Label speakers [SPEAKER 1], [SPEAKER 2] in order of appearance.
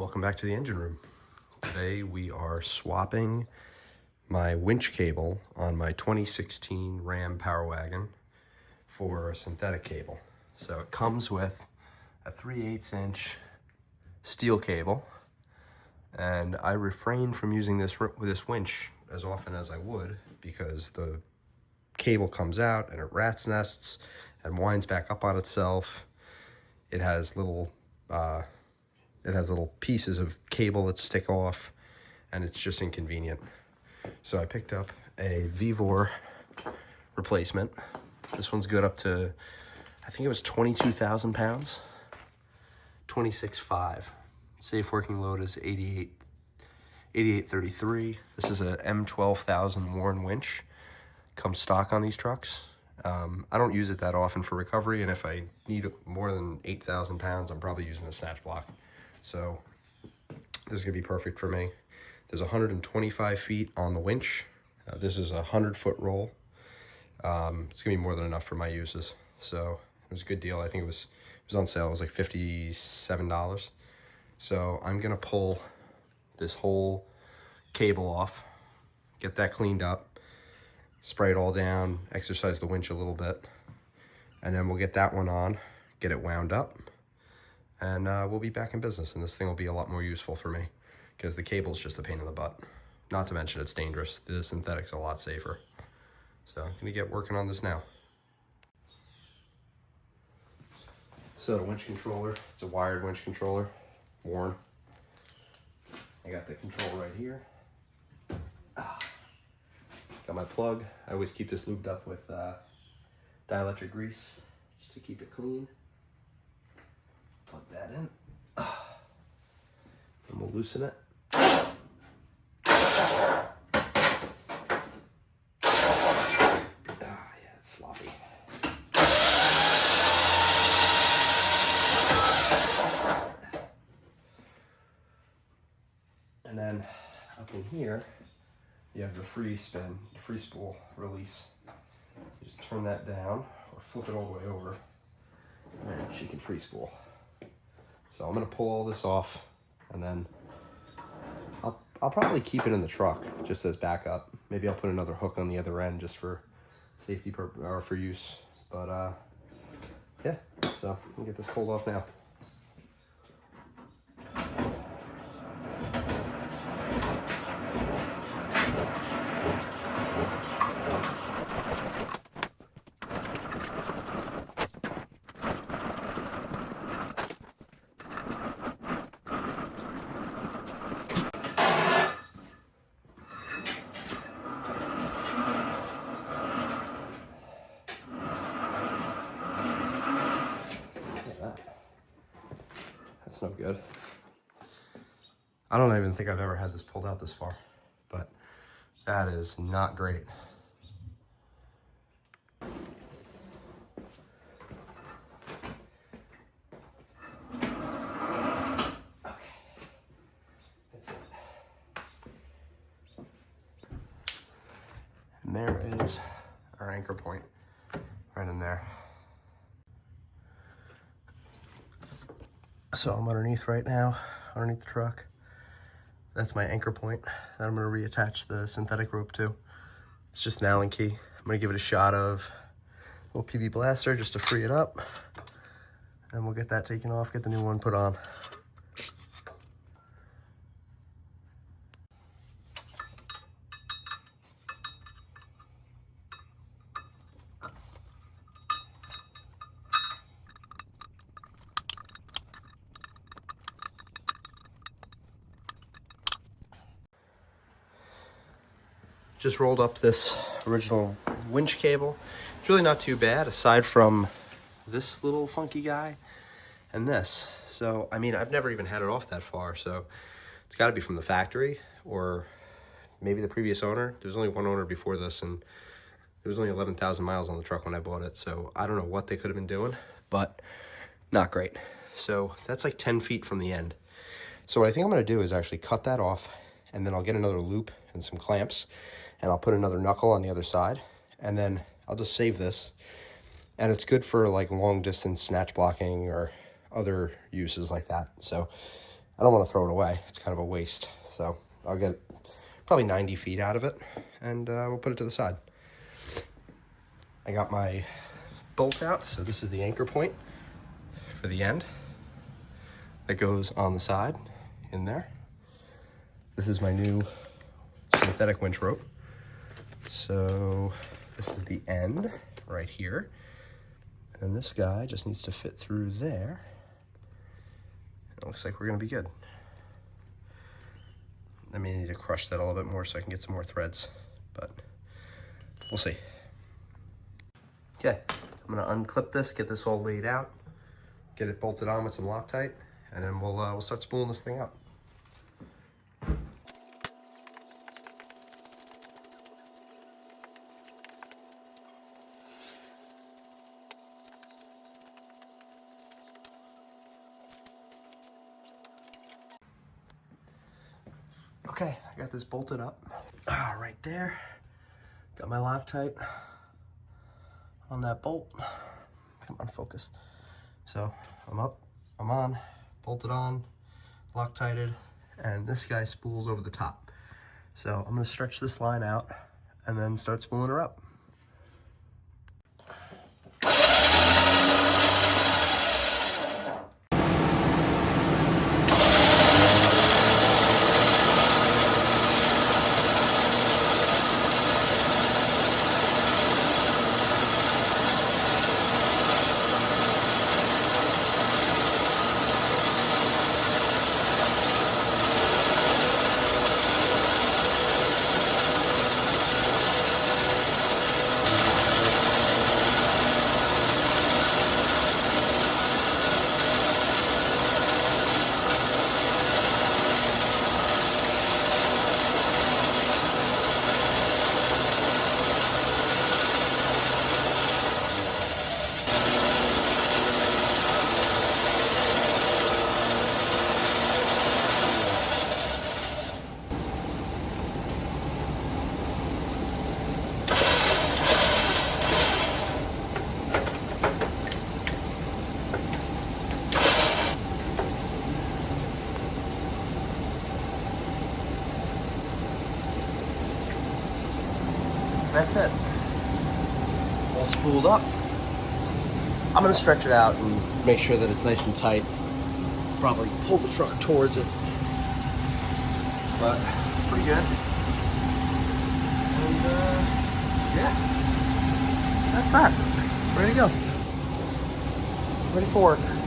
[SPEAKER 1] Welcome back to the engine room. Today we are swapping my winch cable on my 2016 Ram Powerwagon for a synthetic cable. So it comes with a 3/8 inch steel cable, and I refrained from using this winch as often as I would because the cable comes out and it rat's nests and winds back up on itself. It has little pieces of cable that stick off, and it's just inconvenient. So I picked up a V-Vor replacement. This one's good up to, I think it was 22,000 pounds, 26.5. Safe working load is 8833. This is a M12,000 Warren winch. Comes stock on these trucks. I don't use it that often for recovery, and if I need more than 8,000 pounds, I'm probably using a snatch block. So this is gonna be perfect for me. There's 125 feet on the winch. This is a 100-foot roll. It's gonna be more than enough for my uses. So it was a good deal. I think it was on sale. It was like $57. So I'm gonna pull this whole cable off, get that cleaned up, spray it all down, exercise the winch a little bit, and then we'll get that one on, get it wound up, and we'll be back in business, and this thing will be a lot more useful for me because the cable's just a pain in the butt. Not to mention it's dangerous. The synthetic's a lot safer. So I'm gonna get working on this now. So the winch controller, it's a wired winch controller, Warren. I got the control right here. Got my plug. I always keep this lubed up with dielectric grease just to keep it clean. Plug that in. And we'll loosen it. Yeah, it's sloppy. And then up in here, you have the free spool release. You just turn that down or flip it all the way over, and she can free spool. So I'm gonna pull all this off, and then I'll probably keep it in the truck just as backup. Maybe I'll put another hook on the other end just for safety or for use. But yeah, so we'll get this pulled off now. That's no good. I don't even think I've ever had this pulled out this far, but that is not great. Okay, that's it. And there is our anchor point right in there. So I'm underneath right now, underneath the truck. That's my anchor point that I'm gonna reattach the synthetic rope to. It's just an Allen key. I'm gonna give it a shot of a little PB blaster just to free it up. And we'll get that taken off, get the new one put on. Just rolled up this original winch cable. It's really not too bad aside from this little funky guy and this. So, I mean, I've never even had it off that far, so it's gotta be from the factory or maybe the previous owner. There was only one owner before this, and there was only 11,000 miles on the truck when I bought it. So I don't know what they could have been doing, but not great. So that's like 10 feet from the end. So what I think I'm gonna do is actually cut that off, and then I'll get another loop and some clamps, and I'll put another knuckle on the other side, and then I'll just save this. And it's good for like long distance snatch blocking or other uses like that. So I don't want to throw it away. It's kind of a waste. So I'll get probably 90 feet out of it, and we'll put it to the side. I got my bolt out, so this is the anchor point for the end that goes on the side in there. This is my new synthetic winch rope. So this is the end right here. And this guy just needs to fit through there. It looks like we're gonna be good. I may need to crush that a little bit more so I can get some more threads, but we'll see. Okay, I'm gonna unclip this, get this all laid out, get it bolted on with some Loctite, and then we'll start spooling this thing up. Okay, I got this bolted up. Right there. Got my Loctite on that bolt. Come on, focus. So I'm up, I'm on, bolted on, Loctited, and this guy spools over the top. So I'm gonna stretch this line out and then start spooling her up. That's it. All spooled up. I'm gonna stretch it out and make sure that it's nice and tight. Probably pull the truck towards it. But pretty good. And yeah, that's that. Ready to go. Ready for work.